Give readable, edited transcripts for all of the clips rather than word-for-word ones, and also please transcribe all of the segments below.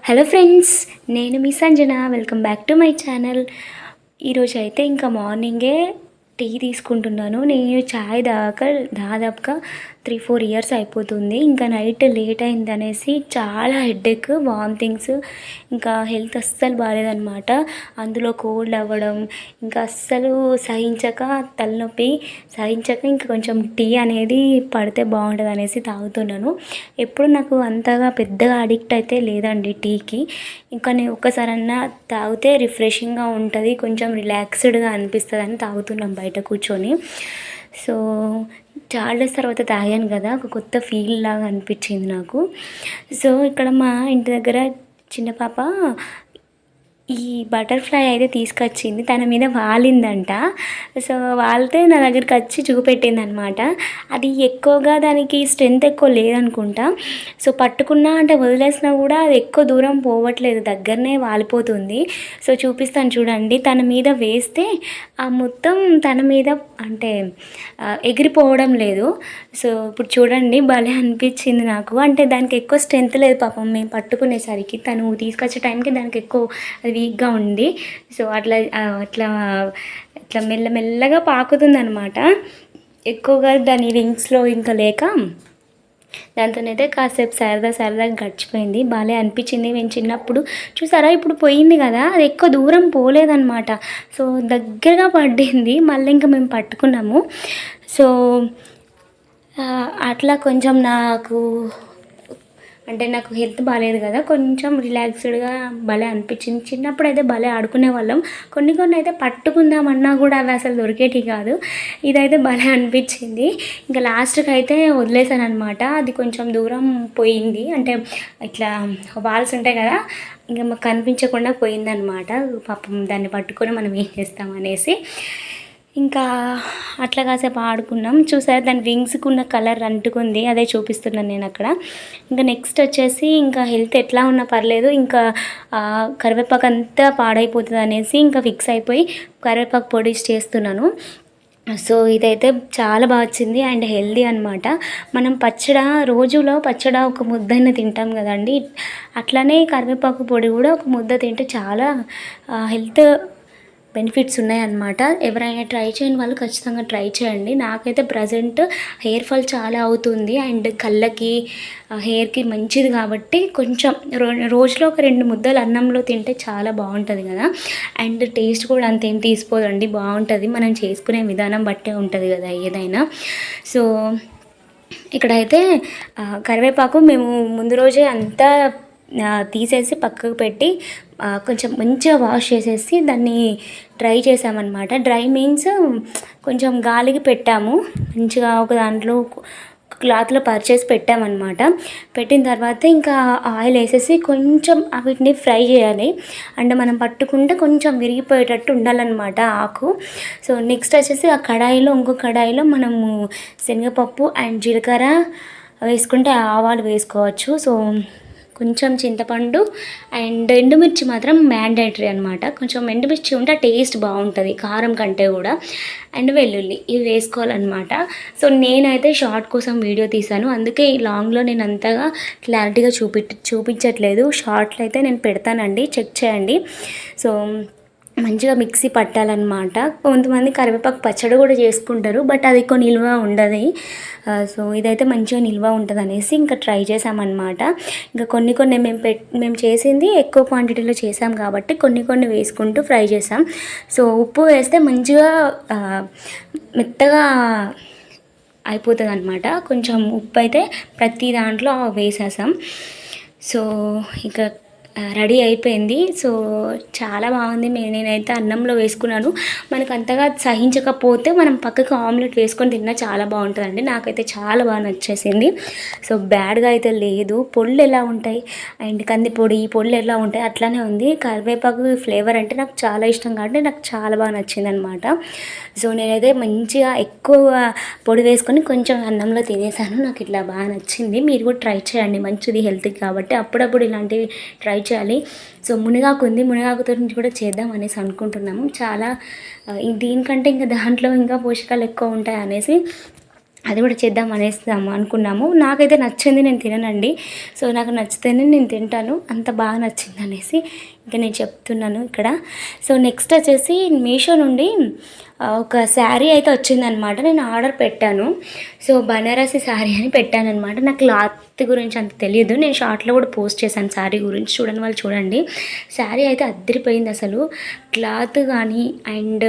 Hello friends, నేను మీ Sanjana. Welcome back to my channel. ఈరోజు అయితే ఇంకా మార్నింగే టీ తీసుకుంటున్నాను. నేను చాయ్ దాదాపుగా 3-4 ఇయర్స్ అయిపోతుంది. ఇంకా నైట్ లేట్ అయిందనేసి చాలా హెడేక్, వామిటింగ్స్, ఇంకా హెల్త్ అస్సలు బాగాలేదనమాట. అందులో కోల్డ్ అవ్వడం, ఇంకా అస్సలు తలనొప్పి సహించక ఇంకా కొంచెం టీ అనేది పడితే బాగుంటుంది అనేసి తాగుతున్నాను. ఎప్పుడు నాకు అంతగా పెద్దగా అడిక్ట్ అయితే లేదండి టీకి. ఇంకా నేను ఒక్కసారన్నా తాగితే రిఫ్రెషింగ్గా ఉంటుంది, కొంచెం రిలాక్స్డ్గా అనిపిస్తుంది అని తాగుతున్నాం బయట కూర్చొని. సో చాలా డేస్ తర్వాత తాగాను కదా, ఒక కొత్త ఫీల్ లాగా అనిపించింది నాకు. సో ఇక్కడ మా ఇంటి దగ్గర చిన్న పాప ఈ బటర్ఫ్లై అయితే తీసుకొచ్చింది, తన మీద వాలిందంట. సో వాలితే నా దగ్గరికి వచ్చి చూపెట్టింది అనమాట. అది ఎక్కువగా దానికి స్ట్రెంత్ ఎక్కువ లేదనుకుంటా. సో పట్టుకున్నా అంటే వదిలేసినా కూడా అది ఎక్కువ దూరం పోవట్లేదు, దగ్గరనే వాలిపోతుంది. సో చూపిస్తాను చూడండి. తన మీద వేస్తే ఆ మొత్తం తన మీద అంటే ఎగిరిపోవడం లేదు. సో ఇప్పుడు చూడండి, భలే అనిపించింది నాకు. అంటే దానికి ఎక్కువ స్ట్రెంత్ లేదు పాపం, మేము పట్టుకునేసరికి తను తీసుకొచ్చే టైంకి దానికి ఎక్కువ వీక్గా ఉంది. సో అట్లా అట్లా ఇట్లా మెల్లమెల్లగా పాకుతుందనమాట. ఎక్కువగా దాని వింగ్స్లో ఇంకా లేక దాంతోనైతే కాసేపు సరదాగా గడిచిపోయింది. బాగా అనిపించింది. మేము చిన్నప్పుడు చూసారా, ఇప్పుడు పోయింది కదా, అది ఎక్కువ దూరం పోలేదన్నమాట. సో దగ్గరగా పడింది, మళ్ళీ ఇంకా మేము పట్టుకున్నాము. సో అట్లా కొంచెం నాకు హెల్త్ బాగాలేదు కదా, కొంచెం రిలాక్స్డ్గా భలే అనిపించింది. చిన్నప్పుడు అయితే భలే ఆడుకునే వాళ్ళం. కొన్ని అయితే పట్టుకుందామన్నా కూడా అవి అసలు దొరికేటి కాదు. ఇదైతే భలే అనిపించింది. ఇంకా లాస్ట్కి అయితే వదిలేసాను అనమాట. అది కొంచెం దూరం పోయింది, అంటే ఇట్లా వాల్స్ ఉంటాయి కదా, ఇంకా మాకు కనిపించకుండా పోయిందనమాట. పాపం దాన్ని పట్టుకొని మనం ఏం చేస్తామనేసి ఇంకా అట్లా కాసేపు ఆడుకున్నాం. చూసారా, దాని వింగ్స్కి ఉన్న కలర్ అంటుకుంది, అదే చూపిస్తున్నాను నేను అక్కడ. ఇంకా నెక్స్ట్ వచ్చేసి ఇంకా హెల్త్ ఎట్లా ఉన్నా పర్లేదు, ఇంకా కరివేపాకు అంతా పాడైపోతుంది అనేసి ఇంకా ఫిక్స్ అయిపోయి కరివేపాకు పొడి చేస్తున్నాను. సో ఇదైతే చాలా బాగా వచ్చింది అండ్ హెల్దీ అనమాట. మనం రోజులో పచ్చడి ఒక ముద్దైనా తింటాం కదండి, అట్లానే కరివేపాకు పొడి కూడా ఒక ముద్ద తింటే చాలా హెల్త్ బెనిఫిట్స్ ఉన్నాయన్నమాట. ఎవరైనా ట్రై చేయని వాళ్ళు ఖచ్చితంగా ట్రై చేయండి. నాకైతే ప్రజెంట్ హెయిర్ ఫాల్ చాలా అవుతుంది అండ్ కళ్ళకి హెయిర్కి మంచిది కాబట్టి కొంచెం రోజులో ఒక 2 ముద్దలు అన్నంలో తింటే చాలా బాగుంటుంది కదా. అండ్ టేస్ట్ కూడా అంతేం తీసిపోదండి, బాగుంటుంది. మనం చేసుకునే విధానం బట్టే ఉంటుంది కదా ఏదైనా. సో ఇక్కడైతే కరివేపాకు మేము ముందు రోజే అంతా తీసేసి పక్కకు పెట్టి కొంచెం మంచిగా వాష్ చేసేసి దాన్ని డ్రై చేసామన్నమాట. డ్రై మీన్స్ కొంచెం గాలికి పెట్టాము, మంచిగా ఒక దాంట్లో క్లాత్లో పరిచేసి పెట్టామన్నమాట. పెట్టిన తర్వాత ఇంకా ఆయిల్ వేసేసి కొంచెం వీటిని ఫ్రై చేయాలి. అండ్ మనం పట్టుకుంటే కొంచెం విరిగిపోయేటట్టు ఉండాలన్నమాట ఆకు. సో నెక్స్ట్ వచ్చేసి ఆ కడాయిలో, ఇంకో కడాయిలో మనము శనగపప్పు అండ్ జీలకర్ర వేసుకుంటే ఆవాలు వేసుకోవచ్చు. సో కొంచెం చింతపండు అండ్ ఎండుమిర్చి మాత్రం మ్యాండేటరీ అనమాట. కొంచెం ఎండుమిర్చి ఉంటే టేస్ట్ బాగుంటుంది కారం కంటే కూడా. అండ్ వెల్లుల్లి ఇవి వేసుకోవాలన్నమాట. సో నేనైతే షార్ట్ కోసం వీడియో తీశాను, అందుకే ఈ లాంగ్లో నేను అంతగా క్లారిటీగా చూపించట్లేదు. షార్ట్లో అయితే నేను పెడతానండి, చెక్ చేయండి. సో మంచిగా మిక్సీ పట్టాలన్నమాట. కొంతమంది కరివేపాకు పచ్చడి కూడా చేసుకుంటారు, బట్ అది ఎక్కువ నిల్వ ఉండదు. సో ఇదైతే మంచిగా నిల్వ ఉంటుంది అనేసి ఇంకా ట్రై చేసామన్నమాట. ఇంకా కొన్ని మేము చేసింది ఎక్కువ క్వాంటిటీలో చేసాం కాబట్టి కొన్ని వేసుకుంటూ ఫ్రై చేసాం. సో ఉప్పు వేస్తే మంచిగా మెత్తగా అయిపోతుంది అనమాట. కొంచెం ఉప్పు అయితే ప్రతి దాంట్లో వేసేసాం. సో ఇంకా రెడీ అయిపోయింది. సో చాలా బాగుంది. నేనైతే అన్నంలో వేసుకున్నాను. మనకు అంతగా సహించకపోతే మనం పక్కకు ఆమ్లెట్ వేసుకొని తిన్నా చాలా బాగుంటుందండి. నాకైతే చాలా బాగా నచ్చేసింది. సో బ్యాడ్గా అయితే లేదు. పొళ్ళు ఎలా ఉంటాయి అండ్ కందిపొడి పొళ్ళు ఎలా ఉంటాయి అట్లానే ఉంది. కరివేపాకు ఫ్లేవర్ అంటే నాకు చాలా ఇష్టం కాబట్టి నాకు చాలా బాగా నచ్చింది అనమాట. సో నేనైతే మంచిగా ఎక్కువ పొడి వేసుకొని కొంచెం అన్నంలో తినేసాను. నాకు ఇట్లా బాగా నచ్చింది. మీరు కూడా ట్రై చేయండి, మంచిది హెల్త్కి కాబట్టి. అప్పుడప్పుడు ఇలాంటివి ట్రై చేయాలి. సో మునగాకుతో నుంచి కూడా చేద్దాం అనేసి అనుకుంటున్నాము. చాలా దీనికంటే ఇంకా దాంట్లో ఇంకా పోషకాలు ఎక్కువ ఉంటాయి అనేసి అది కూడా చేద్దాం అనేస్తాము అనుకున్నాము. నాకైతే నచ్చింది, నేను తిననండి. సో నాకు నచ్చితేనే నేను తింటాను, అంత బాగా నచ్చింది అనేసి ఇంకా నేను చెప్తున్నాను ఇక్కడ. సో నెక్స్ట్ వచ్చేసి మీషో నుండి ఒక శారీ అయితే వచ్చిందనమాట. నేను ఆర్డర్ పెట్టాను. సో బనారసి శారీ అని పెట్టాను అనమాట. నాకు క్లాత్ గురించి అంత తెలియదు. నేను షార్ట్లో కూడా పోస్ట్ చేశాను శారీ గురించి, చూడని వాళ్ళు చూడండి. శారీ అయితే అద్దరిపోయింది అసలు. క్లాత్ కానీ అండ్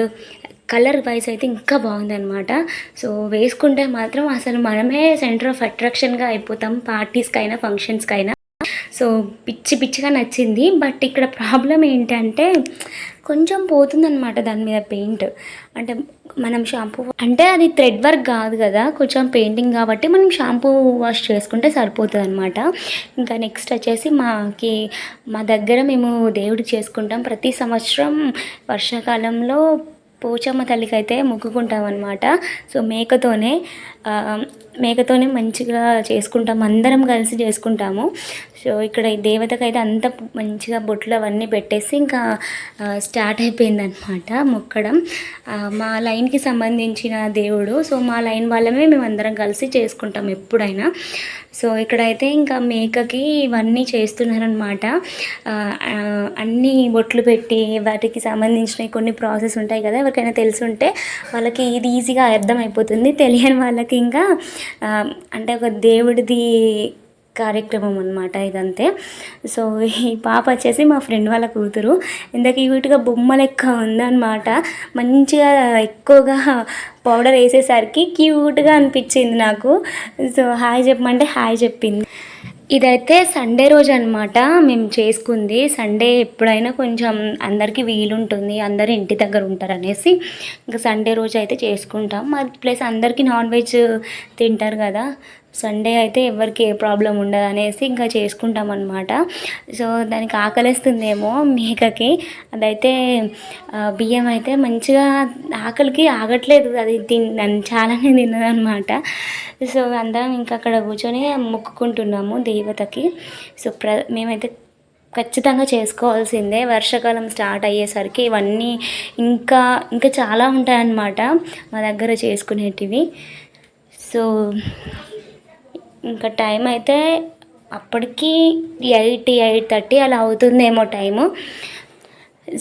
కలర్ వైజ్ అయితే ఇంకా బాగుందనమాట. సో వేసుకుంటే మాత్రం అసలు మనమే సెంటర్ ఆఫ్ అట్రాక్షన్గా అయిపోతాం, పార్టీస్కైనా ఫంక్షన్స్కైనా. సో పిచ్చిగా నచ్చింది. బట్ ఇక్కడ ప్రాబ్లం ఏంటంటే కొంచెం పోతుందన్నమాట దాని మీద పెయింట్. అంటే మనం షాంపూ అంటే అది థ్రెడ్ వర్క్ కాదు కదా, కొంచెం పెయింటింగ్ కాబట్టి మనం షాంపూ వాష్ చేసుకుంటే సరిపోతుంది అనమాట. ఇంకా నెక్స్ట్ వచ్చేసి మా దగ్గర మేము దేవుడికి చేసుకుంటాం ప్రతి సంవత్సరం వర్షాకాలంలో. పోచమ్మ తల్లికి అయితే మొక్కుకుంటాం అనమాట. సో మేకతోనే మంచిగా చేసుకుంటాం, అందరం కలిసి చేసుకుంటాము. సో ఇక్కడ ఈ దేవతకు అయితే అంత మంచిగా బొట్లు అవన్నీ పెట్టేసి ఇంకా స్టార్ట్ అయిపోయిందనమాట మొక్కడం. మా లైన్కి సంబంధించిన దేవుడు. సో మా లైన్ వాళ్ళమే మేము అందరం కలిసి చేసుకుంటాం ఎప్పుడైనా. సో ఇక్కడైతే ఇంకా మేకకి ఇవన్నీ చేస్తున్నారనమాట. అన్నీ బొట్లు పెట్టి వాటికి సంబంధించిన కొన్ని ప్రాసెస్ ఉంటాయి కదా, ఎవరికైనా తెలిసి ఉంటే వాళ్ళకి ఇది ఈజీగా అర్థమైపోతుంది. తెలియని వాళ్ళకి ఇంకా అంటే ఒక దేవుడిది కార్యక్రమం అనమాట ఇదంతే. సో ఈ పాప వచ్చేసి మా ఫ్రెండ్ వాళ్ళ కూతురు. ఇంత క్యూట్గా బొమ్మ లెక్క ఉందన్నమాట. మంచిగా ఎక్కువగా పౌడర్ వేసేసరికి క్యూట్గా అనిపించింది నాకు. సో హాయ్ చెప్పమంటే హాయ్ చెప్పింది. ఇదైతే సండే రోజు అనమాట మేము చేసుకుంది. సండే ఎప్పుడైనా కొంచెం అందరికీ వీలుంటుంది, అందరూ ఇంటి దగ్గర ఉంటారు అనేసి ఇంకా సండే రోజు అయితే చేసుకుంటాం. ప్లస్ అందరికీ నాన్ వెజ్ తింటారు కదా, సండే అయితే ఎవరికి ఏ ప్రాబ్లం ఉండదు అనేసి ఇంకా చేసుకుంటాం అనమాట. సో దానికి ఆకలిస్తుందేమో మేకకి. అదైతే బియ్యం అయితే మంచిగా ఆకలికి ఆగట్లేదు, అది చాలానే తిన్నదనమాట. సో అందరం ఇంకా అక్కడ కూర్చొని మొక్కుకుంటున్నాము దేవతకి. సో మేమైతే ఖచ్చితంగా చేసుకోవాల్సిందే. వర్షాకాలం స్టార్ట్ అయ్యేసరికి ఇవన్నీ ఇంకా ఇంకా చాలా ఉంటాయన్నమాట మా దగ్గర చేసుకునేటివి. సో ఇంకా టైం అయితే అప్పటికి 8-8:30 అలా అవుతుందేమో టైము.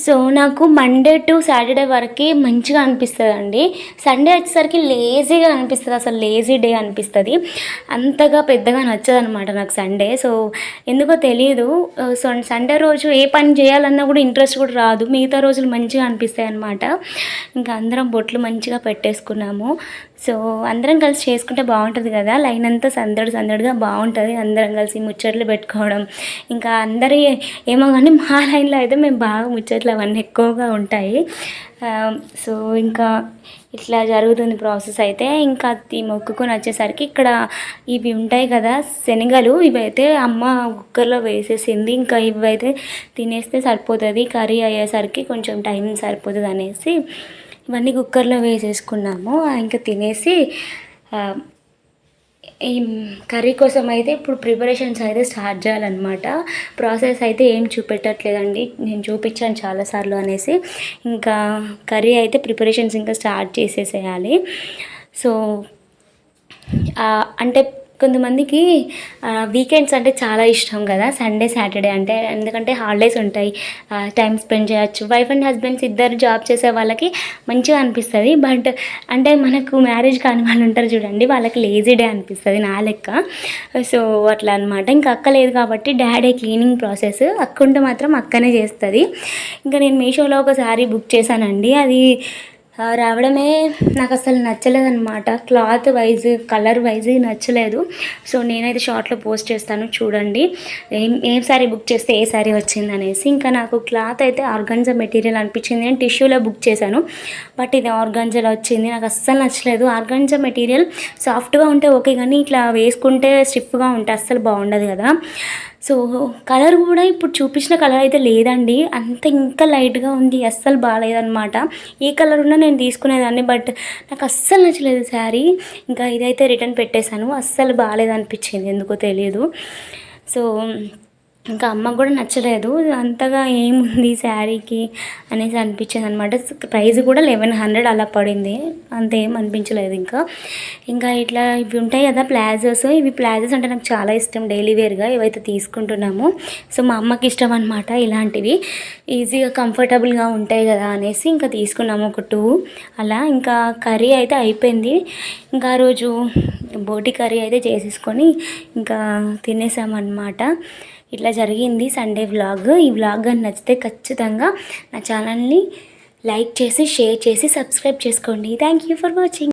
సో నాకు మండే టు సాటర్డే వరకు మంచిగా అనిపిస్తుంది అండి. సండే వచ్చేసరికి లేజీగా అనిపిస్తుంది, అసలు లేజీ డే అనిపిస్తుంది. అంతగా పెద్దగా నచ్చదు అనమాట నాకు సండే. సో ఎందుకో తెలియదు. సో సండే రోజు ఏ పని చేయాలన్నా కూడా ఇంట్రెస్ట్ కూడా రాదు. మిగతా రోజులు మంచిగా అనిపిస్తాయి అనమాట. ఇంకా అందరం బొట్లు మంచిగా పెట్టేసుకున్నాము. సో అందరం కలిసి చేసుకుంటే బాగుంటుంది కదా, లైన్ అంతా సందడిగా బాగుంటుంది. అందరం కలిసి ముచ్చట్లు పెట్టుకోవడం ఇంకా అందరి ఏమో కానీ మా లైన్లో అయితే మేము బాగా ముచ్చట్లు అవన్నీ ఎక్కువగా ఉంటాయి. సో ఇంకా ఇట్లా జరుగుతుంది ప్రాసెస్ అయితే. ఇంకా ఈ మొక్కుకొని వచ్చేసరికి ఇక్కడ ఇవి ఉంటాయి కదా శనగలు, ఇవైతే అమ్మ కుక్కర్లో వేసేసింది. ఇంకా ఇవైతే తినేస్తే సరిపోతుంది, కర్రీ అయ్యేసరికి కొంచెం టైం సరిపోతుంది అనేసి ఇవన్నీ కుక్కర్లో వేసేసుకున్నాము. ఇంకా తినేసి ఈ కర్రీ కోసం అయితే ఇప్పుడు ప్రిపరేషన్స్ అయితే స్టార్ట్ చేయాలన్నమాట. ప్రాసెస్ అయితే ఏం చూపెట్టట్లేదండి, నేను చూపించాను చాలాసార్లు అనేసి. ఇంకా కర్రీ అయితే ప్రిపరేషన్స్ ఇంకా స్టార్ట్ చేసేసేయాలి. సో అంటే కొంతమందికి వీకెండ్స్ అంటే చాలా ఇష్టం కదా, సండే సాటర్డే అంటే. ఎందుకంటే హాలిడేస్ ఉంటాయి, టైం స్పెండ్ చేయొచ్చు. వైఫ్ అండ్ హస్బెండ్స్ ఇద్దరు జాబ్ చేసే వాళ్ళకి మంచిగా అనిపిస్తుంది. బట్ అంటే మనకు మ్యారేజ్ కాని వాళ్ళు ఉంటారు చూడండి, వాళ్ళకి లేజీ డే అనిపిస్తుంది నా లెక్క. సో అట్లా అనమాట. ఇంకా అక్క లేదు కాబట్టి డాడీ క్లీనింగ్ ప్రాసెస్, అక్క ఉంటే మాత్రం అక్కనే చేస్తుంది. ఇంకా నేను మీషోలో ఒక శారీ బుక్ చేశానండి. అది రావడమే నాకు అసలు నచ్చలేదన్నమాట. క్లాత్ వైజ్ కలర్ వైజ్ నచ్చలేదు. సో నేనైతే షార్ట్లో పోస్ట్ చేస్తాను చూడండి ఏం శారీ బుక్ చేస్తే ఏ శారీ వచ్చింది అనేసి. ఇంకా నాకు క్లాత్ అయితే ఆర్గాన్జా మెటీరియల్ అనిపించింది. నేను టిష్యూలో బుక్ చేశాను, బట్ ఇది ఆర్గాన్జాలో వచ్చింది. నాకు అస్సలు నచ్చలేదు. ఆర్గాన్జా మెటీరియల్ సాఫ్ట్గా ఉంటే ఓకే, కానీ ఇట్లా వేసుకుంటే స్టిఫ్గా ఉంటే అస్సలు బాగుండదు కదా. సో కలర్ కూడా ఇప్పుడు చూపించిన కలర్ అయితే లేదండి, అంత ఇంకా లైట్గా ఉంది, అస్సలు బాగాలేదనమాట. ఏ కలర్ ఉన్నా నేను తీసుకునేదాన్ని, బట్ నాకు అస్సలు నచ్చలేదు శారీ. ఇంకా ఇదైతే రిటర్న్ పెట్టేశాను, అస్సలు బాగాలేదనిపించింది ఎందుకో తెలియదు. సో ఇంకా అమ్మకు కూడా నచ్చలేదు, అంతగా ఏముంది శారీకి అనేసి అనిపించింది అనమాట. ప్రైస్ కూడా 1100 అలా పడింది, అంత ఏం అనిపించలేదు. ఇంకా ఇట్లా ఇవి ఉంటాయి కదా ప్లాజోస్, ఇవి ప్లాజోస్ అంటే నాకు చాలా ఇష్టం డైలీ వేర్గా ఇవైతే తీసుకుంటున్నాము. సో మా అమ్మకి ఇష్టం అనమాట ఇలాంటివి, ఈజీగా కంఫర్టబుల్గా ఉంటాయి కదా అనేసి ఇంకా తీసుకున్నాము ఒక 2 అలా. ఇంకా కర్రీ అయితే అయిపోయింది, ఇంకా ఆ రోజు బోటి కర్రీ అయితే చేసేసుకొని ఇంకా తినేసామన్నమాట. ఇట్లా జరిగింది సండే వ్లాగ్. ఈ వ్లాగ్ కానీ నచ్చితే ఖచ్చితంగా నా ఛానల్ని లైక్ చేసి షేర్ చేసి సబ్స్క్రైబ్ చేసుకోండి. Thank you for watching.